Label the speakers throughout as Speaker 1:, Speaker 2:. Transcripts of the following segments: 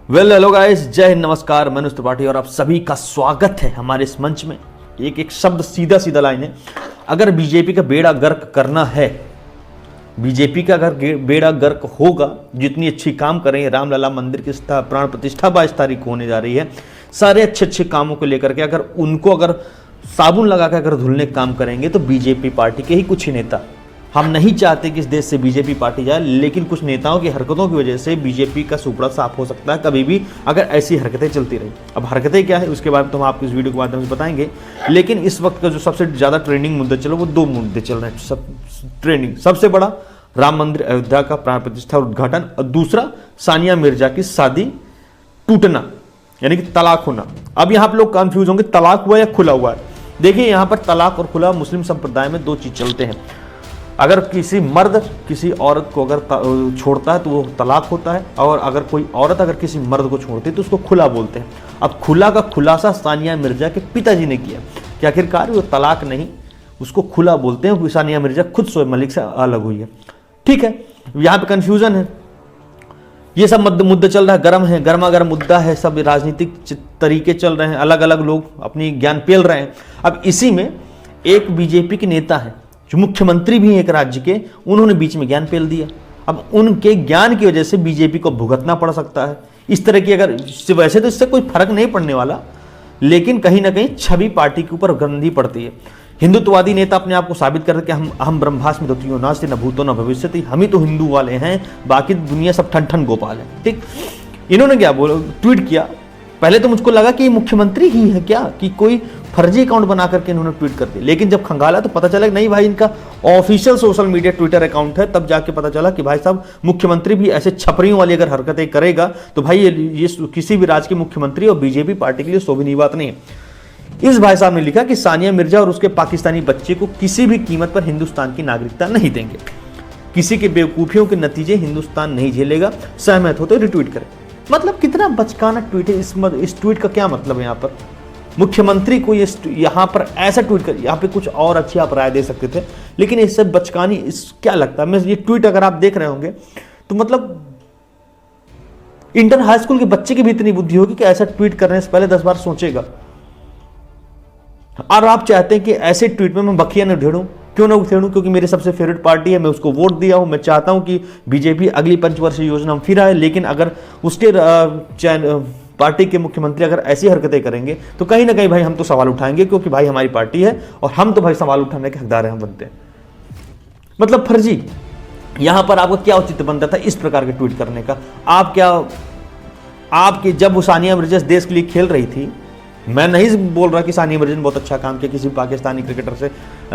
Speaker 1: Hello guys, जय हिंद, नमस्कार। मैं त्रिपाठी और आप सभी का स्वागत है हमारे इस मंच में। एक शब्द, सीधा सीधा लाइन है। अगर बीजेपी का बेड़ा गर्क करना है, बीजेपी का अगर बेड़ा गर्क होगा, जितनी अच्छी काम कर रही है, रामलला मंदिर की प्राण प्रतिष्ठा 22 तारीख को होने जा रही है, सारे अच्छे अच्छे कामों को लेकर के अगर उनको साबुन लगा कर अगर धुलने का काम करेंगे तो बीजेपी पार्टी के ही कुछ ही नेता, हम नहीं चाहते कि इस देश से बीजेपी पार्टी जाए, लेकिन कुछ नेताओं की हरकतों की वजह से बीजेपी का सुपड़ा साफ हो सकता है कभी भी, अगर ऐसी हरकतें चलती रही। अब हरकतें क्या है उसके बारे में तो हम आपको इस वीडियो के माध्यम से बताएंगे, लेकिन इस वक्त का जो सबसे ज़्यादा ट्रेंडिंग मुद्दा चलो वो दो मुद्दे चल रहे हैं। सब ट्रेंडिंग, सबसे बड़ा राम मंदिर अयोध्या का प्राण प्रतिष्ठा और उद्घाटन, और दूसरा सानिया मिर्जा की शादी टूटना, यानी कि तलाक होना। अब यहाँ पर लोग कंफ्यूज होंगे, तलाक हुआ या खुला हुआ है। देखिए, यहाँ पर तलाक और खुला मुस्लिम संप्रदाय में दो चीज चलते हैं। अगर किसी मर्द किसी औरत को अगर छोड़ता है तो वो तलाक होता है, और अगर कोई औरत अगर किसी मर्द को छोड़ती है तो उसको खुला बोलते हैं। अब खुला का खुलासा सानिया मिर्जा के पिताजी ने किया कि आखिरकार वो तलाक नहीं, उसको खुला बोलते हैं। सानिया मिर्जा खुद शोएब मलिक से अलग हुई है। ठीक है, यहाँ पे कंफ्यूजन है, ये सब मुद्दा चल रहा है, गर्म है, गर्मा गर्म मुद्दा है, सब राजनीतिक तरीके चल रहे हैं, अलग अलग लोग अपनी ज्ञान पेल रहे हैं। अब इसी में एक बीजेपी के नेता है जो मुख्यमंत्री भी हैं एक राज्य के, उन्होंने बीच में ज्ञान पेल दिया। अब उनके ज्ञान की वजह से बीजेपी को भुगतना पड़ सकता है। इस तरह की अगर, वैसे तो इससे कोई फर्क नहीं पड़ने वाला, लेकिन कहीं ना कहीं छवि पार्टी के ऊपर गंदी पड़ती है। हिंदुत्ववादी नेता अपने आप को साबित करते कि हम ब्रह्मास्मि द्वितीयो नास्ति न भूतो न भविष्यति, हम ही तो हिंदू वाले हैं, बाकी दुनिया सब ठन ठन गोपाल है। ठीक, इन्होंने क्या बोला, ट्वीट किया। पहले तो मुझको लगा कि ये मुख्यमंत्री ही है क्या, कि कोई फर्जी अकाउंट बना करके इन्होंने ट्वीट कर दिया, लेकिन जब खंगाला तो पता चला कि नहीं भाई, इनका official social media Twitter account है। तब जाके पता चला कि भाई साहब, मुख्यमंत्री भी ऐसे छपरियों वाली अगर हरकतें करेगा तो भाई ये किसी भी राज्य के मुख्यमंत्री और बीजेपी पार्टी के लिए शोभनीय बात नहीं है। इस भाई साहब ने लिखा कि सानिया मिर्जा और उसके पाकिस्तानी बच्चे को किसी भी कीमत पर हिंदुस्तान की नागरिकता नहीं देंगे, किसी के बेवकूफियों के नतीजे हिंदुस्तान नहीं झेलेगा, सहमत हो तो रिट्वीट करें। मतलब कितना बचकाना ट्वीट है। इस ट्वीट का क्या मतलब है? यहाँ पर मुख्यमंत्री को यहाँ पर ऐसा ट्वीट कर, यहाँ पे कुछ और अच्छी आप राय दे सकते थे, लेकिन इससे बचकानी क्या लगता है? मैं ये ट्वीट अगर आप देख रहे होंगे तो मतलब इंटर हाई स्कूल के बच्चे की भी इतनी बुद्धि होगी कि ऐसा ट्वीट करने से पहले 10 बार सोचेगा। और आप चाहते हैं कि ऐसे ट्वीट में मैं बखिया न ढेड़ूं, क्यों ना उठेड़ूं? क्योंकि मेरी सबसे फेवरेट पार्टी है, मैं उसको वोट दिया हूं, मैं चाहता हूं कि बीजेपी अगली पंचवर्षीय योजना में फिर आए। लेकिन अगर उसके पार्टी के मुख्यमंत्री अगर ऐसी हरकतें करेंगे तो कहीं ना कहीं भाई हम तो सवाल उठाएंगे, क्योंकि भाई हमारी पार्टी है और हम तो भाई सवाल उठाने के हकदार हैं, हम बनते हैं। मतलब फर्जी। यहां पर आपको क्या औचित्य बनता था इस प्रकार के ट्वीट करने का? आपके जब सानिया मिर्जा देश के लिए खेल रही थी, मैं नहीं बोल रहा कि सानिया मिर्जा ने बहुत अच्छा काम किया किसी पाकिस्तानी क्रिकेटर से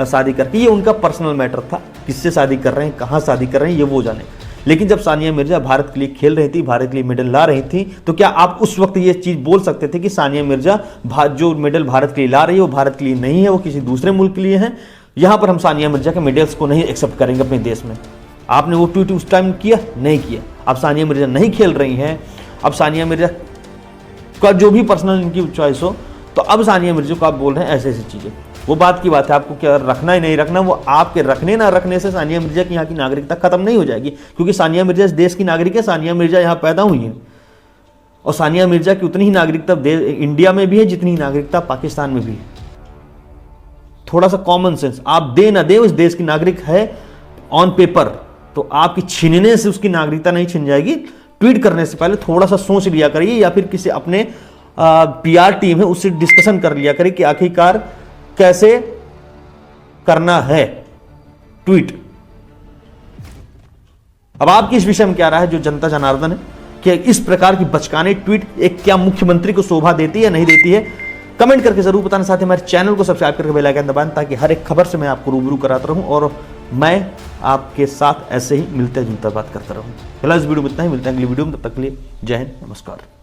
Speaker 1: शादी करके, ये उनका पर्सनल मैटर था, किससे शादी कर रहे हैं, कहाँ शादी कर रहे हैं, ये वो जाने। लेकिन जब सानिया मिर्जा भारत के लिए खेल रही थी, भारत के लिए मेडल ला रही थी, तो क्या आप उस वक्त ये चीज बोल सकते थे कि सानिया मिर्जा जो मेडल भारत के लिए ला रही है वो भारत के लिए नहीं है, वो किसी दूसरे मुल्क के लिए है? यहां पर हम सानिया मिर्जा के मेडल्स को नहीं एक्सेप्ट करेंगे अपने देश में। आपने वो ट्वीट उस टाइम किया? नहीं किया। अब सानिया मिर्जा नहीं खेल रही हैं, अब सानिया मिर्जा का जो भी पर्सनल इनकी चॉइस हो, तो अब सानिया मिर्जा को आप बोल रहे हैं ऐसे ऐसी चीजें। वो बात की बात है, आपको क्या रखना ही नहीं रखना, वो आपके रखने ना रखने से सानिया मिर्जा की यहाँ की नागरिकता खत्म नहीं हो जाएगी, क्योंकि सानिया मिर्जा इस देश की नागरिक है, सानिया मिर्जा यहाँ पैदा हुई है, और सानिया मिर्जा की उतनी ही नागरिकता इंडिया में भी है जितनी ही नागरिकता पाकिस्तान में भी है। थोड़ा सा कॉमन सेंस, आप दे ना दे, उस देश की नागरिक है ऑन पेपर, तो आपकी छीनने से उसकी नागरिकता नहीं छिन जाएगी। ट्वीट करने से पहले थोड़ा सा सोच लिया करिए, या फिर किसी अपने पीआर टीम है उससे डिस्कशन कर लिया करिए कि आखिरकार कैसे करना है ट्वीट। अब आपकी इस विषय में क्या राय है, जो जनता जनार्दन है, कि इस प्रकार की बचकाने ट्वीट एक क्या मुख्यमंत्री को शोभा देती है, नहीं देती है? कमेंट करके जरूर बताना। साथ ही हमारे चैनल को सब्सक्राइब करके बेल आइकन दबाएं, ताकि हर एक खबर से मैं आपको रूबरू कराता रहूं और मैं आपके साथ ऐसे ही मिलते जुलते बात करता रहूं। फिलहाल इस वीडियो में इतना ही, मिलते हैं अगली वीडियो में, तब तक के लिए जय हिंद, नमस्कार।